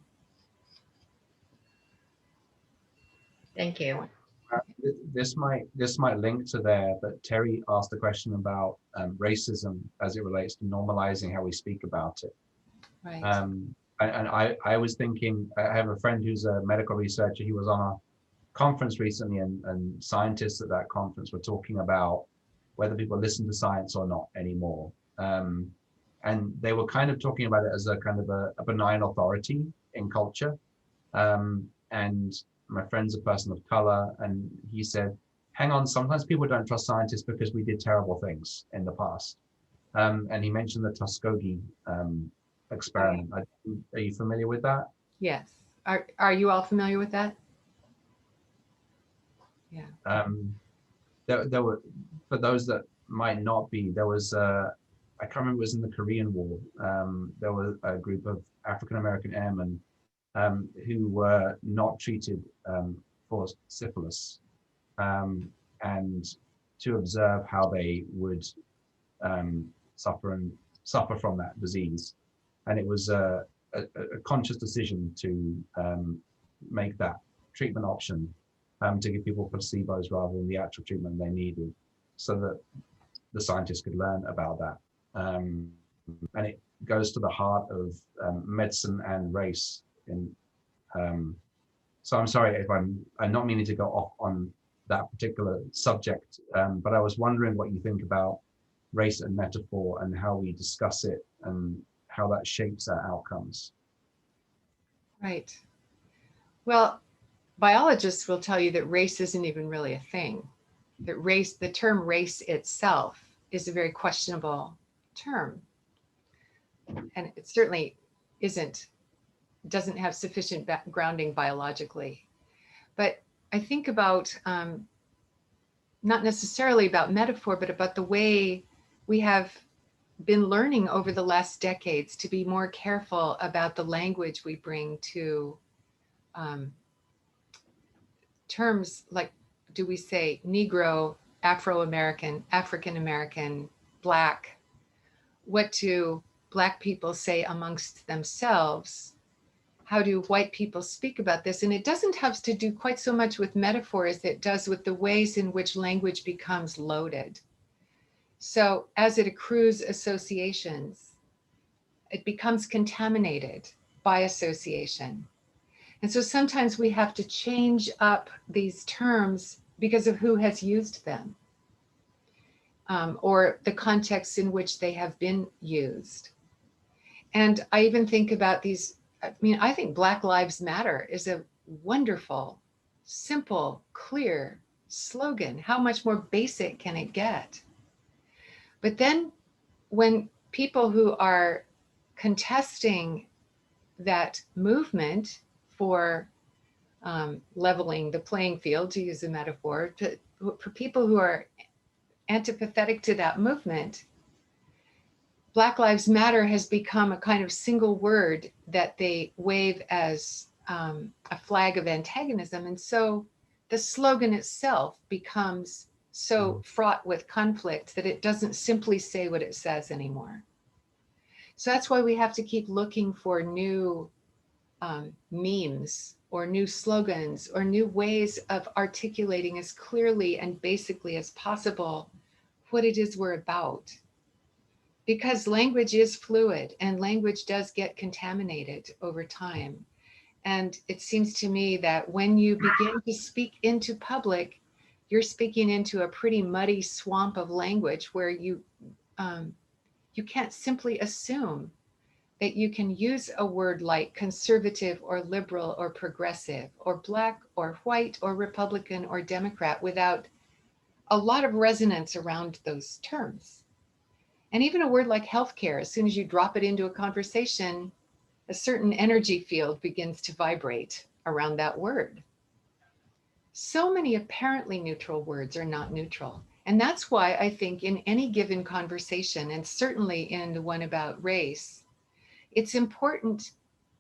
Thank you. This might link to there, but Terry asked a question about racism as it relates to normalizing how we speak about it. Right. And I was thinking, I have a friend who's a medical researcher. He was on a conference recently, and scientists at that conference were talking about whether people listen to science or not anymore. And they were kind of talking about it as a kind of a benign authority in culture. And my friend's a person of color, and he said, hang on, sometimes people don't trust scientists because we did terrible things in the past. And he mentioned the Tuskegee experiment. Are you familiar with that? Yes. Are you all familiar with that? Yeah. There were, for those that might not be, there was I can't remember, it was in the Korean War. There was a group of African-American airmen who were not treated for syphilis, and to observe how they would suffer from that disease. And it was a conscious decision to make that treatment option, to give people placebos rather than the actual treatment they needed, so that the scientists could learn about that. And it goes to the heart of medicine and race. So I'm sorry if I'm not meaning to go off on that particular subject, but I was wondering what you think about race and metaphor and how we discuss it and how that shapes our outcomes. Right. Well, biologists will tell you that race isn't even really a thing. That the term race itself is a very questionable term. And it certainly doesn't have sufficient grounding biologically. But I think about, not necessarily about metaphor, but about the way we have been learning over the last decades to be more careful about the language we bring to terms like do we say Negro, Afro-American, African-American, Black? What do Black people say amongst themselves? How do white people speak about this? And it doesn't have to do quite so much with metaphor as it does with the ways in which language becomes loaded. So as it accrues associations, it becomes contaminated by association. And so sometimes we have to change up these terms because of who has used them, or the context in which they have been used. And I even think about these, I mean, I think Black Lives Matter is a wonderful, simple, clear slogan. How much more basic can it get? But then when people who are contesting that movement for leveling the playing field, to use a metaphor, for people who are antipathetic to that movement, Black Lives Matter has become a kind of single word that they wave as a flag of antagonism. And so the slogan itself becomes so fraught with conflict that it doesn't simply say what it says anymore. So that's why we have to keep looking for new memes or new slogans or new ways of articulating as clearly and basically as possible what it is we're about. Because language is fluid and language does get contaminated over time. And it seems to me that when you begin to speak into public, you're speaking into a pretty muddy swamp of language where you can't simply assume that you can use a word like conservative or liberal or progressive or Black or white or Republican or Democrat without a lot of resonance around those terms. And even a word like healthcare, as soon as you drop it into a conversation, a certain energy field begins to vibrate around that word. So many apparently neutral words are not neutral. And that's why I think in any given conversation, and certainly in the one about race, it's important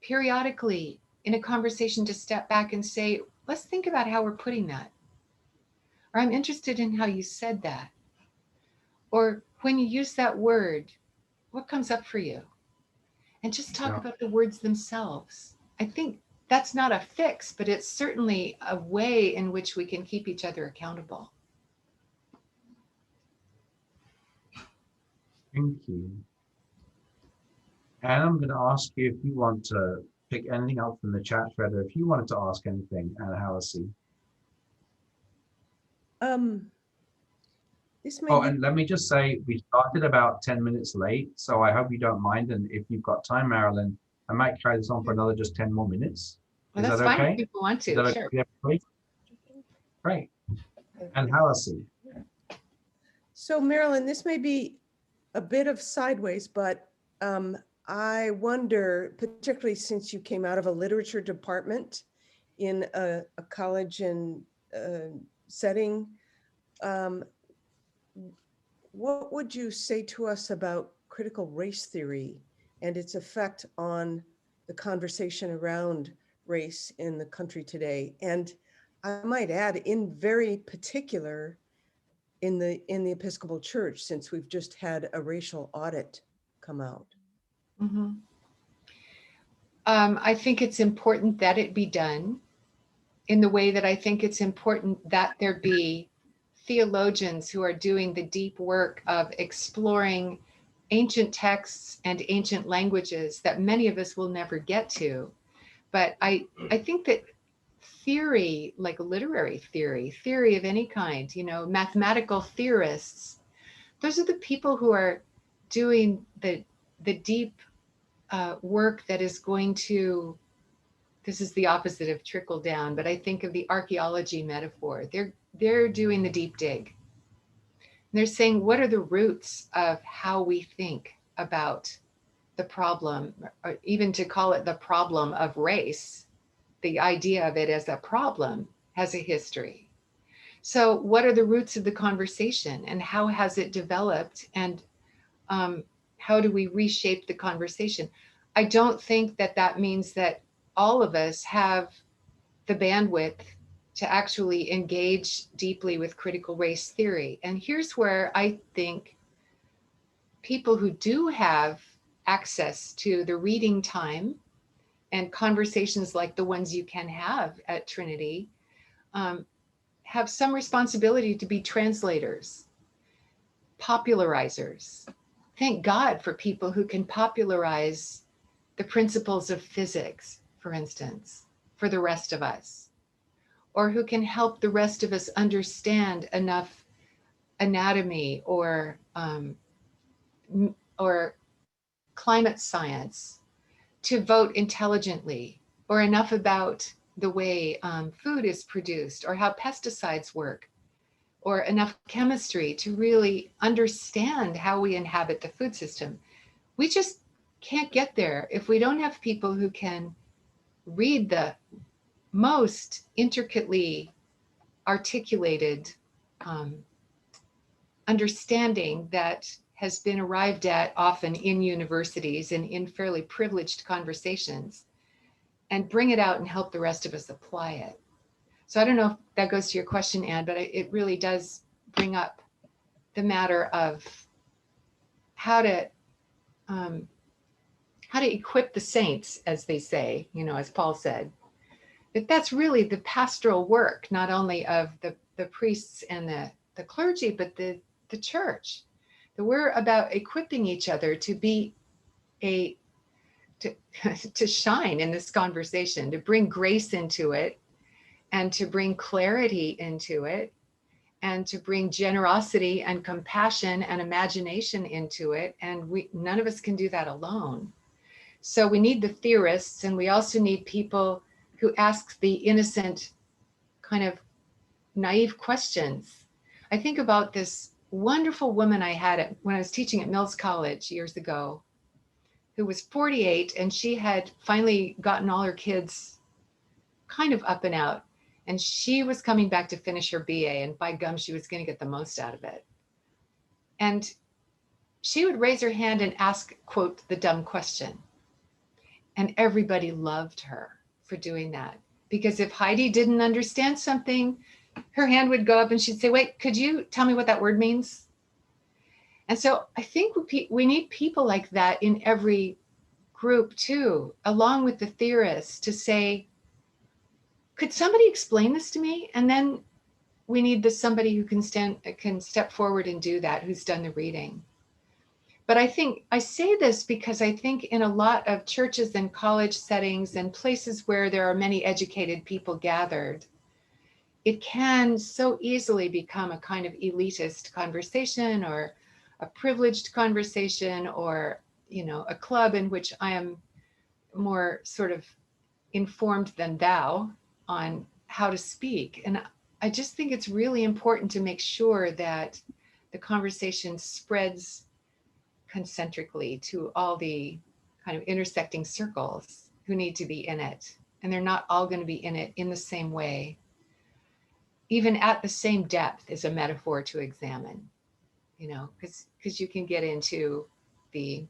periodically in a conversation to step back and say, let's think about how we're putting that. Or I'm interested in how you said that. Or when you use that word, what comes up for you? And just talk about the words themselves. I think that's not a fix, but it's certainly a way in which we can keep each other accountable. Thank you. And I'm going to ask you if you want to pick anything up from the chat thread, or if you wanted to ask anything, Anna Hallisey. This may Oh, be, and let me just say, we started about 10 minutes late, so I hope you don't mind. And if you've got time, Marilyn, I might carry this on for another just 10 more minutes. Well, Is that's that fine okay? if people want to, Is that sure. okay, everybody? Great. And Hallisey. so Marilyn, this may be a bit of sideways, but I wonder, particularly since you came out of a literature department in a college and setting, what would you say to us about critical race theory and its effect on the conversation around race in the country today? And I might add, in very particular, in the Episcopal Church, since we've just had a racial audit come out. Mm-hmm. I think it's important that it be done in the way that I think it's important that there be theologians who are doing the deep work of exploring ancient texts and ancient languages that many of us will never get to. But I think that theory, like literary theory of any kind, mathematical theorists, those are the people who are doing the deep work that is going to, this is the opposite of trickle down, but I think of the archaeology metaphor. They're doing the deep dig. And they're saying, what are the roots of how we think about the problem, or even to call it the problem of race, the idea of it as a problem has a history. So what are the roots of the conversation and how has it developed, and how do we reshape the conversation? I don't think that means that all of us have the bandwidth to actually engage deeply with critical race theory. And here's where I think people who do have access to the reading time and conversations like the ones you can have at Trinity have some responsibility to be translators, popularizers. Thank God for people who can popularize the principles of physics, for instance, for the rest of us, or who can help the rest of us understand enough anatomy or climate science to vote intelligently, or enough about the way food is produced or how pesticides work, or enough chemistry to really understand how we inhabit the food system. We just can't get there if we don't have people who can read the most intricately articulated understanding that has been arrived at often in universities and in fairly privileged conversations, and bring it out and help the rest of us apply it. So I don't know if that goes to your question, Anne, but it really does bring up the matter of how to equip the saints, as they say, you know, as Paul said. But that's really the pastoral work, not only of the priests and the clergy, but the church. That we're about equipping each other to be to shine in this conversation, to bring grace into it, and to bring clarity into it, and to bring generosity and compassion and imagination into it. And none of us can do that alone. So we need the theorists, and we also need people who ask the innocent, kind of naive questions. I think about this wonderful woman I had when I was teaching at Mills College years ago, who was 48, and she had finally gotten all her kids kind of up and out. And she was coming back to finish her BA, and by gum, she was going to get the most out of it. And she would raise her hand and ask, quote, the dumb question. And everybody loved her for doing that. Because if Heidi didn't understand something, her hand would go up and she'd say, wait, could you tell me what that word means? And so I think we need people like that in every group too, along with the theorists, to say, could somebody explain this to me? And then we need somebody who can step forward and do that, who's done the reading. But I say this because I think in a lot of churches and college settings and places where there are many educated people gathered, it can so easily become a kind of elitist conversation, or a privileged conversation, or, you know, a club in which I am more sort of informed than thou on how to speak. And I just think it's really important to make sure that the conversation spreads concentrically to all the kind of intersecting circles who need to be in it. And they're not all going to be in it in the same way. Even at the same depth is a metaphor to examine, you know, because you can get into the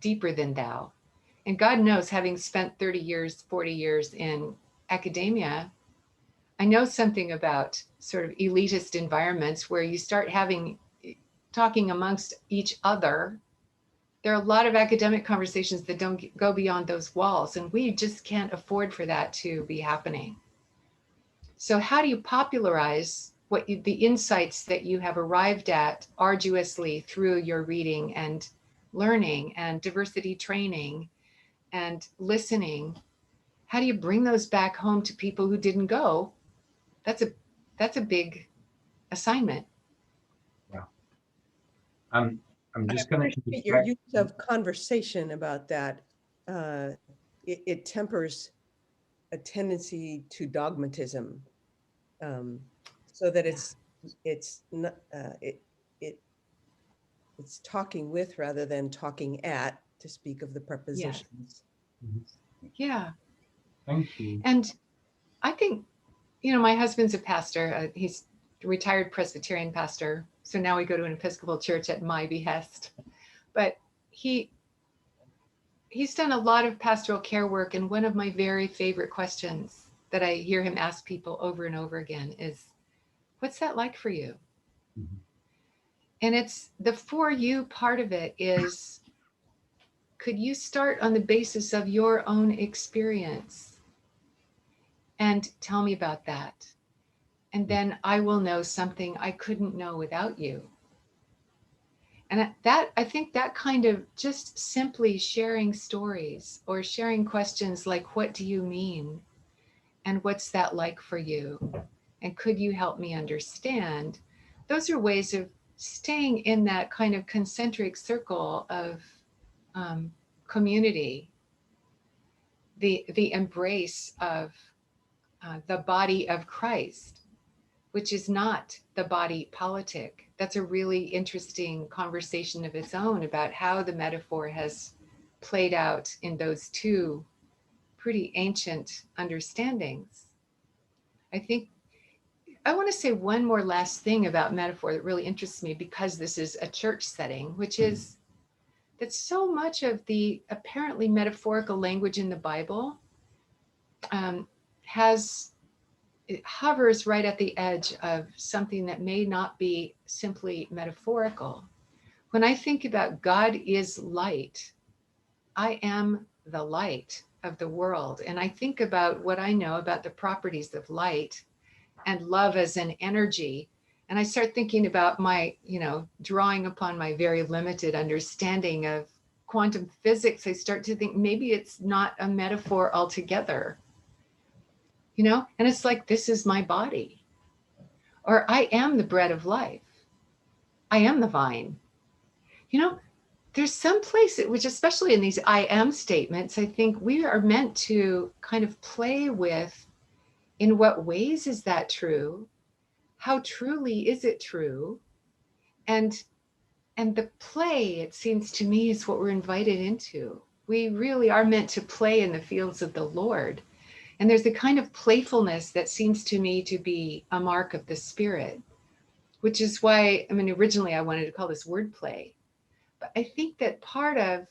deeper than thou. And God knows, having spent 30 years, 40 years in academia, I know something about sort of elitist environments where you start talking amongst each other. There are a lot of academic conversations that don't go beyond those walls, and we just can't afford for that to be happening. So how do you popularize the insights that you have arrived at arduously through your reading and learning and diversity training and listening? How do you bring those back home to people who didn't go? That's a big assignment. Yeah. I'm just going to appreciate your use of conversation about that. It tempers a tendency to dogmatism, so that it's not it's talking with rather than talking at, to speak of the prepositions. Yeah. Thank you. And I think, you know, my husband's a pastor. He's a retired Presbyterian pastor. So now we go to an Episcopal church at my behest. But he's done a lot of pastoral care work. And one of my very favorite questions that I hear him ask people over and over again is, what's that like for you? Mhm. And it's the for you part of it is, could you start on the basis of your own experience and tell me about that? And then I will know something I couldn't know without you. And that, I think that kind of just simply sharing stories or sharing questions like, what do you mean? And what's that like for you? And could you help me understand? Those are ways of staying in that kind of concentric circle of community, the embrace of the body of Christ, which is not the body politic. That's a really interesting conversation of its own about how the metaphor has played out in those two pretty ancient understandings. I think I want to say one more last thing about metaphor that really interests me, because this is a church setting, which is that so much of the apparently metaphorical language in the Bible it hovers right at the edge of something that may not be simply metaphorical. When I think about God is light, I am the light of the world. And I think about what I know about the properties of light and love as an energy. And I start thinking about my, drawing upon my very limited understanding of quantum physics. I start to think maybe it's not a metaphor altogether, and it's like, this is my body, or I am the bread of life. I am the vine. There's some place at which, especially in these I am statements, I think we are meant to kind of play with, in what ways is that true? How truly is it true? And the play, it seems to me, is what we're invited into. We really are meant to play in the fields of the Lord. And there's a kind of playfulness that seems to me to be a mark of the Spirit, which is why, originally I wanted to call this wordplay. But I think that part of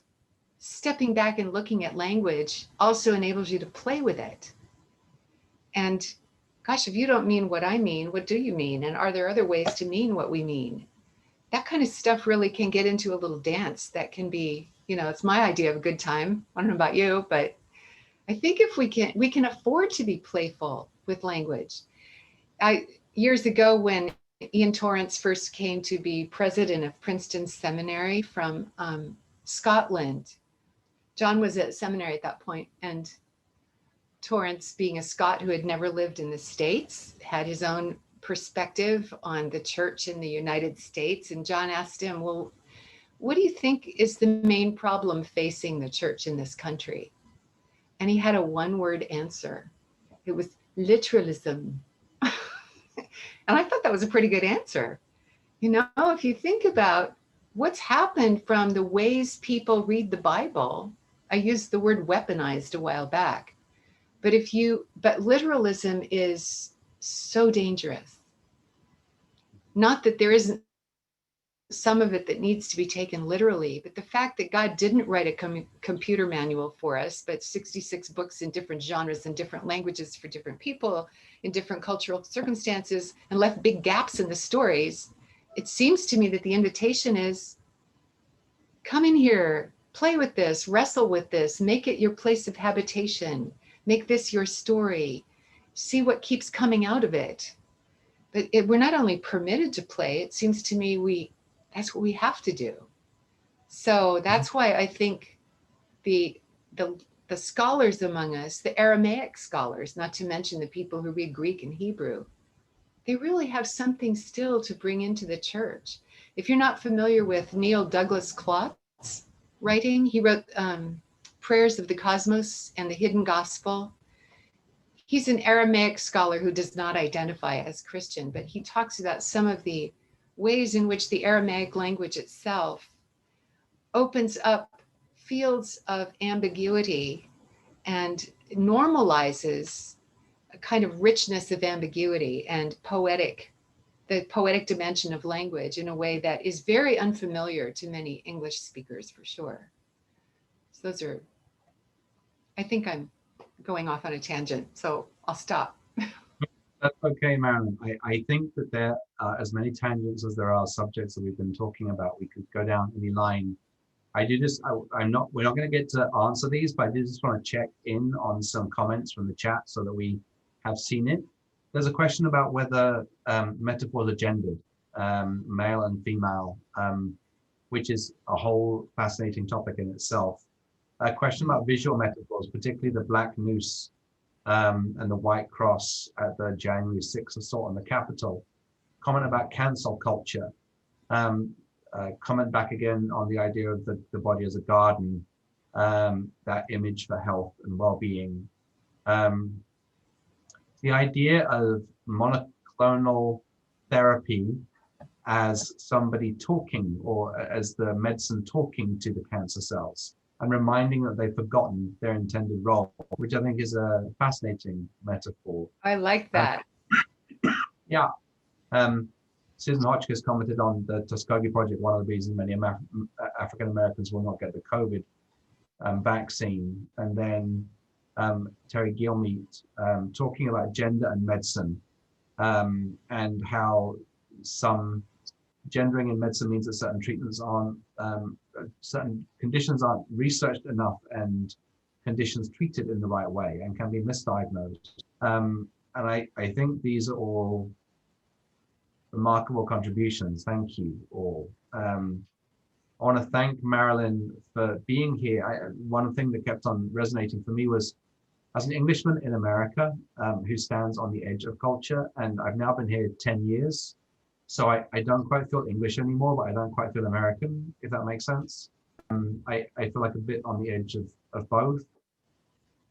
stepping back and looking at language also enables you to play with it. And gosh, if you don't mean what I mean, what do you mean? And are there other ways to mean what we mean? That kind of stuff really can get into a little dance that can be, it's my idea of a good time. I don't know about you, but I think if we can afford to be playful with language. Years ago, when Ian Torrance first came to be president of Princeton Seminary from Scotland, John was at seminary at that point, and Torrance, being a Scot who had never lived in the States, had his own perspective on the church in the United States. And John asked him, well, what do you think is the main problem facing the church in this country? And he had a one-word answer. It was literalism. And I thought that was a pretty good answer. If you think about what's happened from the ways people read the Bible, I used the word weaponized a while back, but literalism is so dangerous. Not that there isn't some of it that needs to be taken literally, but the fact that God didn't write a computer manual for us, but 66 books in different genres and different languages for different people in different cultural circumstances, and left big gaps in the stories, it seems to me that the invitation is, come in here, play with this, wrestle with this, make it your place of habitation, make this your story, see what keeps coming out of it. But we're not only permitted to play, it seems to me that's what we have to do. So that's why I think the scholars among us, the Aramaic scholars, not to mention the people who read Greek and Hebrew, they really have something still to bring into the church. If you're not familiar with Neil Douglas Clott's writing, he wrote Prayers of the Cosmos and the Hidden Gospel. He's an Aramaic scholar who does not identify as Christian, but he talks about some of the ways in which the Aramaic language itself opens up fields of ambiguity and normalizes a kind of richness of ambiguity and the poetic dimension of language in a way that is very unfamiliar to many English speakers, for sure. So I think I'm going off on a tangent, so I'll stop. That's okay, Marilyn. I think that there are as many tangents as there are subjects that we've been talking about. We could go down any line. We're not going to get to answer these, but I did just want to check in on some comments from the chat so that we have seen it. There's a question about whether metaphors are gendered, male and female, which is a whole fascinating topic in itself. A question about visual metaphors, particularly the black noose and the white cross at the January 6th assault on the Capitol. Comment about cancel culture. Comment back again on the idea of the body as a garden, that image for health and well-being. The idea of monoclonal therapy as somebody talking, or as the medicine talking to the cancer cells and reminding that they've forgotten their intended role, which I think is a fascinating metaphor. I like that. Yeah. Susan Hotchkiss commented on the Tuskegee Project, one of the reasons many African Americans will not get the COVID vaccine. And then Terry Gilmeet talking about gender and medicine, and how some gendering in medicine means that certain treatments aren't, certain conditions aren't researched enough and conditions treated in the right way and can be misdiagnosed. And I think these are all remarkable contributions. Thank you all. I want to thank Marilyn for being here. One thing that kept on resonating for me was, as an Englishman in America who stands on the edge of culture, and I've now been here 10 years, so I don't quite feel English anymore, but I don't quite feel American, if that makes sense. I feel like a bit on the edge of both.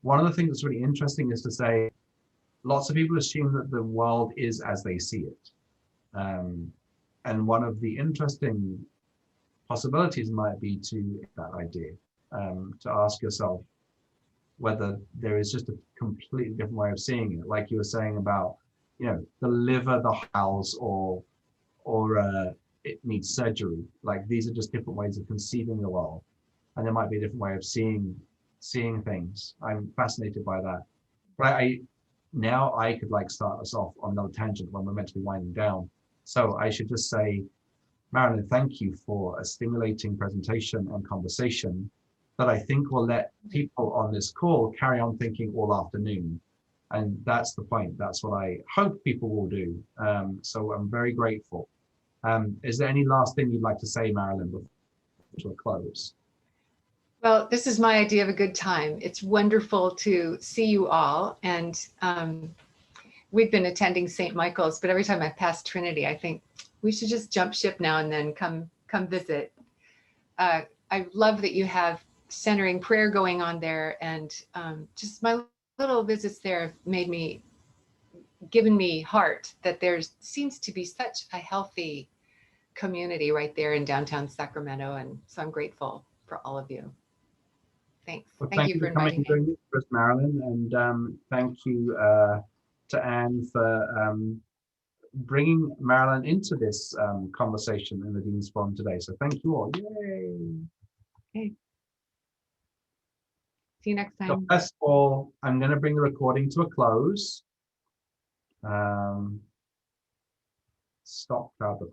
One of the things that's really interesting is to say, lots of people assume that the world is as they see it. And one of the interesting possibilities might be to that idea, to ask yourself whether there is just a completely different way of seeing it. Like you were saying about, the liver, the bowels, or it needs surgery. Like these are just different ways of conceiving the world. And there might be a different way of seeing things. I'm fascinated by that. But now I could start us off on another tangent when we're meant to be winding down. So I should just say, Marilyn, thank you for a stimulating presentation and conversation that I think will let people on this call carry on thinking all afternoon. And that's the point. That's what I hope people will do. So I'm very grateful. Is there any last thing you'd like to say, Marilyn, before we close? Well, this is my idea of a good time. It's wonderful to see you all. And we've been attending St. Michael's, but every time I pass Trinity, I think we should just jump ship now and then come visit. I love that you have centering prayer going on there, and just my little visits there have given me heart that there seems to be such a healthy community right there in downtown Sacramento, and so I'm grateful for all of you. Thanks. Well, thank you for inviting me. Doing this for us, Marilyn, and thank you to Anne for bringing Marilyn into this conversation in the Dean's Forum today. So thank you all. Yay! Okay. See you next time. So first of all, I'm going to bring the recording to a close. Stop crowd recording.